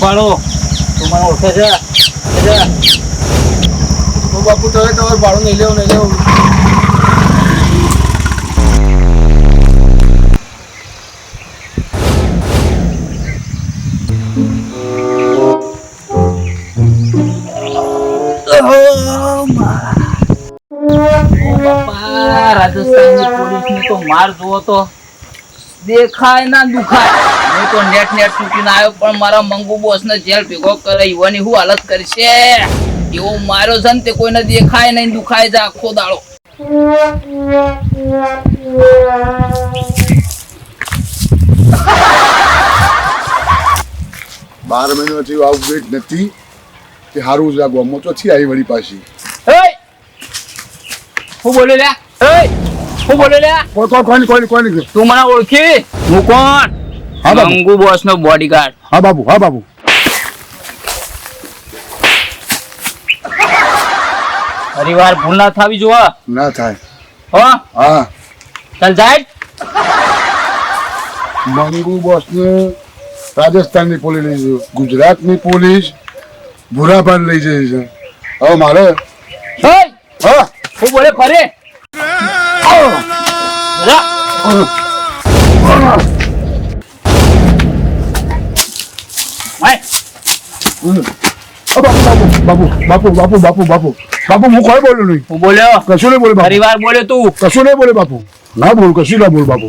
ભાડો તું મને ઓળખે છે તો બાપુ તો તમારું ભાડું નહીં લેવું રાજસ્થાનની પોલીસની તો માર જોવો તો દેખાય ના દુખાય. હું તો નેટ છૂટીને આવ્યો પણ મારા મંગુ બોસ ને જેલ ભેગો કરે યુવાની શું હાલત કરશે એવો માર્યો છે ને તે કોઈને દેખાય નહીં દુખાય છે આખો દાડો. 12 મહિનાથી આવું વેટ નથી કે હારું જ ગોમો તો થી આવી વળી પાછી. હું બોલે લે કોણ તું મને ઓળખી? હું કોણ? મંગુ બોસ નો બોડીગાર્ડ. હા બાબુ ફરીવાર ભૂલ ના થાવી જોવા ના થાય. હા ચાલ જાય. મંગુ બોસ ને રાજસ્થાનની પોલીસ લઈ જાય, ગુજરાતની પોલીસ ભૂરાભાન લઈ જાય છે. હવે મારે હું બોલે ફરે બાપુ હું કોઈ બોલું નહીં. હું બોલ્યો કશું નહીં બોલે. ફરીવાર બોલ્યો તું? કશું નહીં બોલે બાપુ. ના બોલ, કશું ના બોલ બાપુ.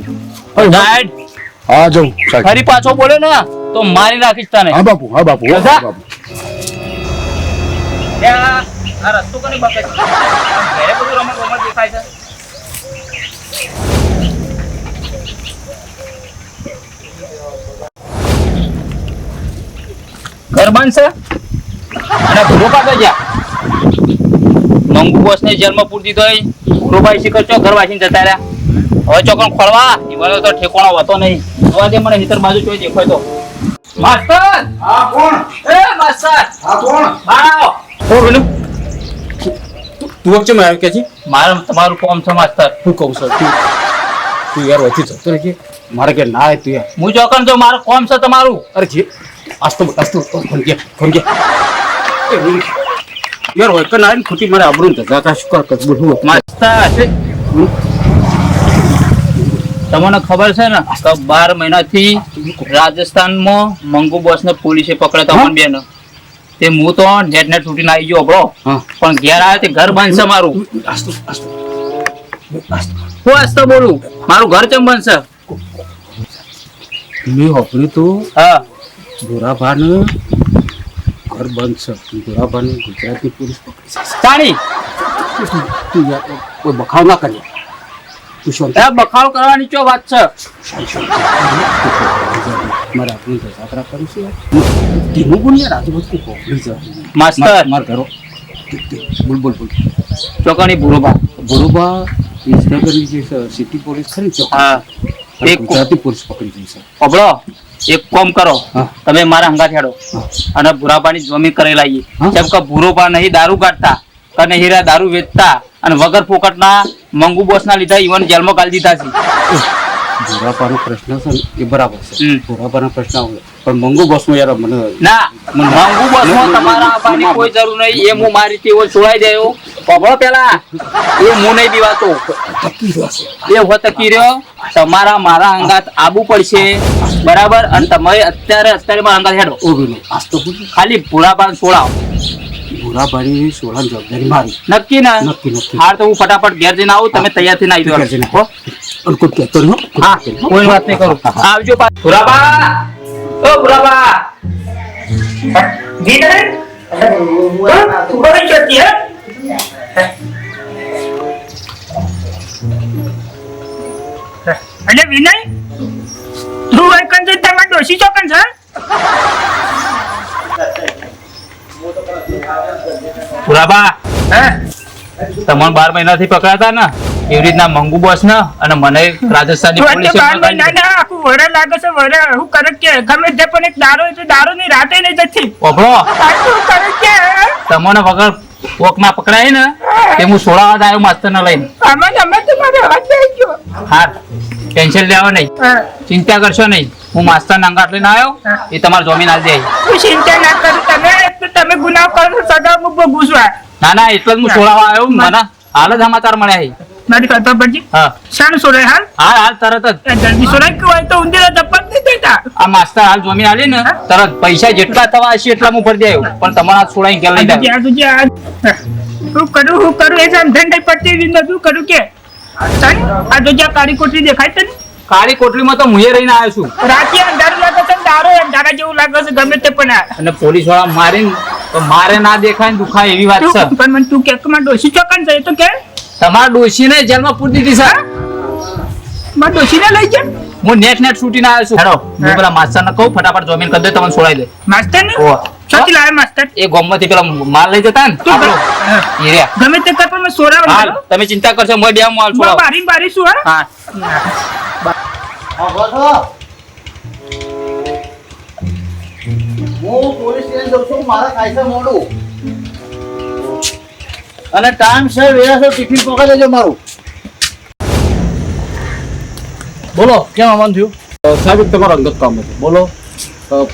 હા જાઉં ફરી પાછો બોલે ને તો મારી નાખીશ તને. હા બાપુ આ રસ્તો કને બકે છે? ઘરે બધું રમત દેખાય છે. ઘર બંધ છે અને ભૂરો પાકે ગયા. મંગુ બોસ ને જેલમાં પૂરતી તો ભૂરોભાઈ શીખર ચો ઘર વાંચીને જતા રહ્યા. હવે ચોકન ખોલવા ઈવાનો તો ઠેકોણો હોતો નહીં. જોવા દે મને હિતર બાજુ જોઈ દેખાય તો. માસ્ટર! હા કોણ? માસ્ટર! હા કોણ? આવો. તું વચ્ચે માં આવ્યો કે છે? મારે તમારું કામ છે માસ્ટર. હું કહું છું તું યાર વચ્ચે જતો રહે કે મારે કે ના તું યાર હું ચોકન જો મારું કામ છે તમારું. અરે જે આસ્તો ફોન ગયા યાર હોય કે ના ખોટી મારે આબરૂ જતા શું કર બોલું માસ્ટર તમને ખબર છે ને કે 12 મહિનાથી રાજસ્થાનમાં મંગુ બોસ ને પોલીસે પકડ્યા હતા બેન. તે હું તો નેટ છૂટીને આવી ગયો બ્રો. પણ ઘેર આવ્યો તે ઘર બંધ છે મારું. હું આસ્તો બોલું મારું ઘર કેમ બંધ છે? મેં હોપરી તો હા ભૂરાભાને ઘર બંધ છે. ભૂરાભાને ગુજરાતની પોલીસ પકડી છે. તાણી તું યાર કોઈ બખાવ ના કરીએ. તું શું બખાવ કરવાની ચો વાત છે? મારે આપણી યાત્રા કરી છે ધીમું બોલ યાર આજુબાજુ કોકડી છે. માસ્ટર માર ઘરો બોલ ચોકણી ભૂરોબા વિસનગરની જે સિટી પોલીસ ખરી છે હા એક ગુજરાતી પોલીસ પકડી ગઈ છે. અબળો એક કામ કરો હા. તમે મારા હંગા છેડો અને ભૂરાબાની જમીન કરી લાવીએ. જેમ કે ભૂરોબા નહીં દારૂ કાઢતા અને હીરા દારૂ વેચતા અને વગર પોકટના મંગુ બોસ ના લીધા ઈવન જેલમાં ગાળી દીધા છે. ભૂરાબાનો પ્રશ્ન છે ને એ બરાબર છે. ભૂરાબાનો પ્રશ્ન આવે પણ મંગુ બોસમાં યાર મને ના મંગુ બોસમાં તમારા આવવાની કોઈ જરૂર નહીં. એ હું મારી રીતે છોડાઈ દેયો પબળો પેલા એ હું નહીં દીવાતો. એ હોતકી રહ્યો તમારા મારા અંગાત આબુ પડશે બરાબર. અને તમે અત્યારે મારા અંગાત હેડો આજ તો ખાલી ભૂરાબાન છોડાવો. ભૂરાબાની સોળાની જવાબદારી મારી. નક્કી ને? નક્કી. હાર તો હું ફટાફટ ઘેર જઈને આવું. તમે તૈયાર થઈને આવી જાઓ. અને કોઈ કહેતો નહીં. હા કોઈ વાત નહીં કરું. આવજો ભૂરાબા. ઓ ભૂરાબા અરે વિનય તું વૈકન છે તમાર ડોશી ચોકન છે? ભૂરાબા તમને 12 મહિનાથી પકડાતા ને એવી રીતના મંગુ બોસ ને અને મને રાજસ્થાનની પોલીસે આખું વરે લાગે છે. વરે હું કરે કે ગમે તે પણ એક દારૂ ની રાતે નહીં જતી. ઓભળો શું કરે કે તમને વગર પોકમાં પકડાય ને તે હું સોળાવા આવ્યો માસ્ટર ને લઈને. અમે તમારે હાથ થઈ ગયો. હા ટેન્શન લેવા નહીં, ચિંતા કરશો નહીં. હું માસ્ટર અંગાટ લઈને આવ્યો એ તમારે જમીન આલી દે. તું ચિંતા ના કરો, તમે ગુનાહ કરો છો, સદા હું ભોગવું છું. ના ના એટલે જ હું છોડાવવા આવ્યો. મને હાલ જ સમાચાર મળ્યા છે. મારી કરતા પરજી હા શાનું છોડાય હાલ? હાલ હાલ તરત જ જલ્દી છોડાય કે હોય તો ઊંધેરા ધપ્પા નહીં દેતા. આ માસ્ટર હાલ જમીન આલી ને તરત પૈસા જેટલા થવા હશે એટલા હું ભરી દે આવ્યો. પણ તમારા છોડાઈ ઘેર લઈ જાય. શું કરું એ સમજણ નહીં પડતી. શું કરું કે આ તો જ્યાં કાળી કોટરી દેખાય છે ને, કાળી કોટલીમાં તો હું રહીને આવ્યો છું. રાતે અંધારું લાગે છે ને દારૂ અંધારા જેવું લાગે છે ગમે તે પણ. અને પોલીસ વાળા મારીને તો મારે ના દેખાય ને દુખાય એવી વાત છે. પણ મને તું કે માં ડોશી ચોકન છે તો કે તમારા ડોશીને જેલમાં પૂરી દીધી સર. માં ડોશીને લઈ જા. હું નેટ શૂટીને આવ્યો છું. હેડો હું પેલા માસ્ટરને કહું ફટાફટ જમીન કરી દે તમને છોડાઈ દે. માસ્ટર ને ઓહ. ચોથી લાવે માસ્ટર. એ ગામમાંથી પેલા માલ લઈ જતા ને આપણો એ રહ્યા. ગમે તે કર પણ મેં સોરાવ હાલ તમે ચિંતા કરશો મોય બે માલ છોડાવો. બારી બારી શું હા હું પોલીસ સ્ટેશન જઉં છું, મારા કાયદા મોડું અને ટાઈમ સર વેરાસો ટિફિન પકડી લેજો મારું. બોલો કેમ આમાં થયું? સાહેબ તમારો અંગત કામ હતું. બોલો.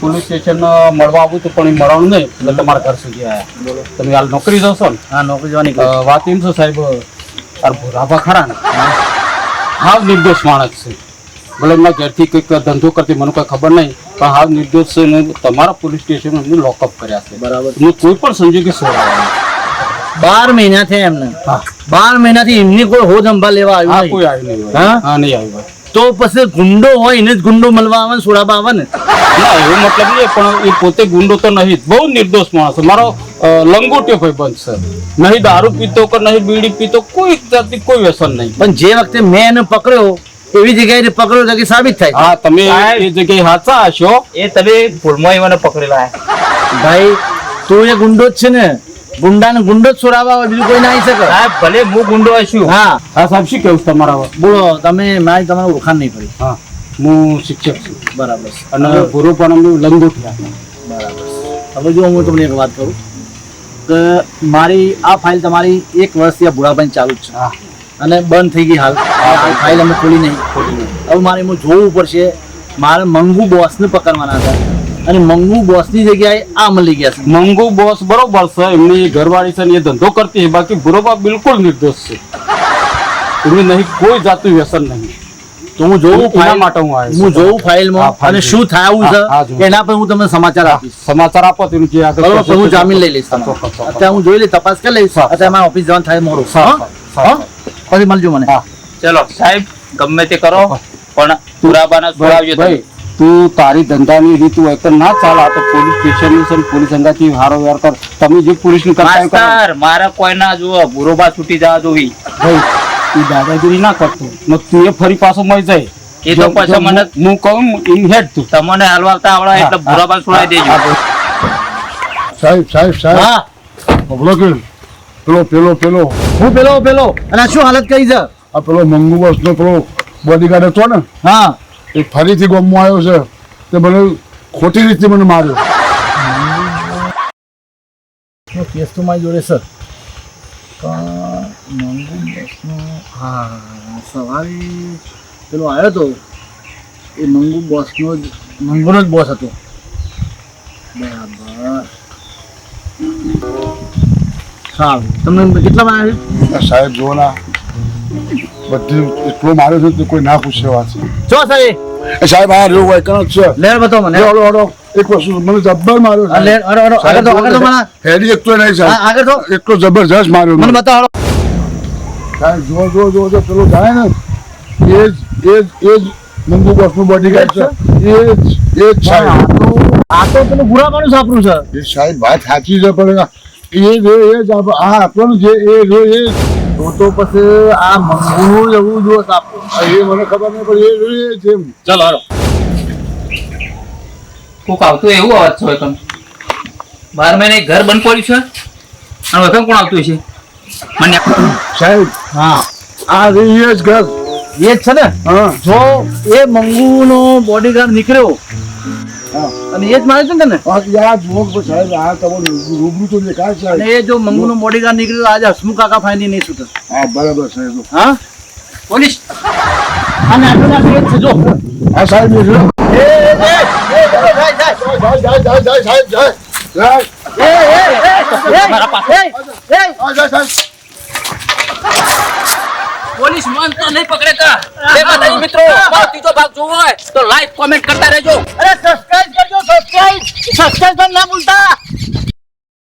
પોલીસ સ્ટેશન મળવા આવું હતું પણ એ મળવાનું નહીં એટલે તમારા ઘર સુધી આવ્યા. બોલો તમે હાલ નોકરી જશો ને? હા નોકરી જવાની. વાત એમ છે સાહેબ આ ભોરાભા ખરા ને હાવ નિર્દોષ માણસ છે. ભલે એમના ઘરથી કંઈક ધંધો કરતી મને કોઈ ખબર નહીં પણ હાવ નિર્દોષ છે ને તમારા પોલીસ સ્ટેશન એમને લોકઅપ કર્યા છે. બરાબર. હું કોઈ પણ સમજ્યું કે સોડાવવાનું 12 મહિના થયા એમને. 12 મહિનાથી એમની કોઈ હોજ સંભાળ લેવા આવ્યું કોઈ આવ્યું નહીં. હા નહીં આવ્યું. તો પછી ગુંડો હોય એને જ ગુંડો મળવા આવે ને છોડાવવા આવે ને. ના એવો મતલબ નહીં પણ એ પોતે ગુંડો તો નહીં જ. બહુ નિર્દોષ માણસ છે. મારો લંગોટિયો ભાઈબંધ છે. નહીં દારૂ પીતો કે નહીં બીડી પીતો કોઈ જાતની કોઈ વ્યસન નહીં. પણ જે વખતે મેં એને પકડ્યો એવી જગ્યાએ પકડ્યો તો કે સાબિત થાય. હા તમે એ જગ્યાએ સાચા હશો. એ તમે ભૂલમાં મને પકડેલા. ભાઈ તું એ ગુંડો જ છે ને. ગુંડાને ગુંડો જ છોડાવવા હોય બીજું કોઈ ના આવી શકે. સાહેબ ભલે હું ગુંડો હશું. હા હા સાહેબ શું કેવું છે તમારા? બોલો તમે મારી તમારું ઓળખાણ નહીં પડી. હા હું શિક્ષક છું. બરાબર અને પૂરો પણ અમે લંગોટિયા. બરાબર. હવે જો હું તમને એક વાત કરું કે મારી આ ફાઇલ તમારી 1 વર્ષથી આ બુઢાભાઈ ચાલુ જ છે અને બંધ થઈ ગઈ હાલ. આ ફાઇલ અમે ખોલી નહીં. હવે મારે એમાં જોવું પડશે. મારે મંગુ બોસને પકડવાના હતા અને મંગુ બોસની જગ્યાએ આ મળી ગયા છે. મંગુ બોસ બરોબર છે એમની ઘરવાળી છે ને એ ધંધો કરતી છે. બાકી બુરોબા બિલકુલ નિર્દોષ છે. એમને નહીં કોઈ જાતનું વ્યસન નહીં. તો હું જોઉં એના માટે હું આવ્યો છું. હું જોઉં ફાઇલમાં હા, ફાઇલ અને શું થયું હા, છે જોઉં. એના પર હું તમને સમાચાર આપીશ. સમાચાર આપો તેનું જે આગળ બરોબર થશે તો હું તે જામીન લઈ લઈશ. ચોક્કસ, ચોક્કસ. અત્યારે હું જોઈ લઈ તપાસ કરી લઈશ. હા. અત્યારે મારા ઓફિસ જવાનું થાય મોડું. હા, હા? હા. પછી મળજો મને. હા. ચલો સાહેબ ગમે તે કરો પણ પુરાબાના છોડાવજો તમે. ભાઈ તું તારી ધંધાની રીત હોય તો ના ચાલ. આ તો પોલીસ સ્ટેશન છે પોલીસ અંગાથી હારો વ્યવહાર કર. તમે જે પોલીસ નું કરતા હોય કરો. માસ્ટર મારા કોઈ ના જુઓ બુરોબા છૂટી જવા જોવી. ભાઈ તું દાદાગીરી ના કરતો ને તું એ ફરી પાછો મળી જાય. એ તો પછી મને હું કહું ઇન હેડ તું તમને હલવાતા આવડે એટલે બુરોબા છોડાઈ દેજો. સાહેબ સાહેબ સાહેબ હા બોલો કે પેલો હું પેલો અને આ શું હાલત કરી છે? આ પેલો મંગુ બોસનો પેલો બોડીગાર્ડ હતો ને હા એ ફરીથી ગામમાં આવ્યો છે. તે મને ખોટી રીતે મને માર્યો. કેસ તો મારી જોડે સર હા સવારે પેલો આવ્યો હતો એ મંગુ બોસનો જ મંગુનો જ બોસ હતો. બરાબર સારું તમને કેટલા આવ્યું? આ સાહેબ જુઓ ના બધી એટલો માર્યો છે કે કોઈ ના પૂછે વાત છે. ચો સાહેબ એ સાહેબ આ રહ્યો હોય કણ છે. લેર બતાવો મને. હળો હળો એક વસ્તુ મને જબ્બર માર્યો આ લેર અરે આગળ તો મને હેડી એક તો નહીં સાહેબ. હા, આગળ તો એટલો જબરજસ્ત માર્યો મને બતાવો. સાહેબ જો પેલો જાય ને એ જ મંગુ બોસનું બોડીગાર્ડ છે. એ જ સાહેબ. આ તો પેલું બુરા માણસ આપણું છે. એ સાહેબ વાત સાચી છે પણ એ જ આ આપણને જે એ તો પછી આ મંગુનું એવું જો આપણું એ મને ખબર નહીં પણ એ છે. ચાલો હાલો. કોક આવતું એવું અવાજ છે તમે 12 મહિને એક ઘર બંધ પડ્યું છે અને વખત કોણ આવતું છે મને સાહેબ હા આ એ જ ઘર. એ જ છે ને. હા જો એ મંગુનો બોડીગાર્ડ નીકળ્યો અને એ જ મારે છે ને. યાર જુઓ કે સાહેબ આ તમારું રૂબરૂ તો દેખાય છે. અને એ જો મંગુનો બોડીગાર્ડ નીકળ્યો આજે હસમુખ કાકા ફાઈની નહીં છૂટે. હા બરાબર સાહેબ. હા પોલીસ અને આટલું એ જ છે જો. હા સાહેબ તમારા પાસે પોલીસ માનતો નહીં પકડે કા એ બધા મિત્રો અમારો ત્રીજો ભાગ જોવો હોય તો લાઈક કોમેન્ટ કરતા રહેજો અરે સબસ્ક્રાઇબ કરજો, સબસ્ક્રાઇબ પણ ના ભૂલતા.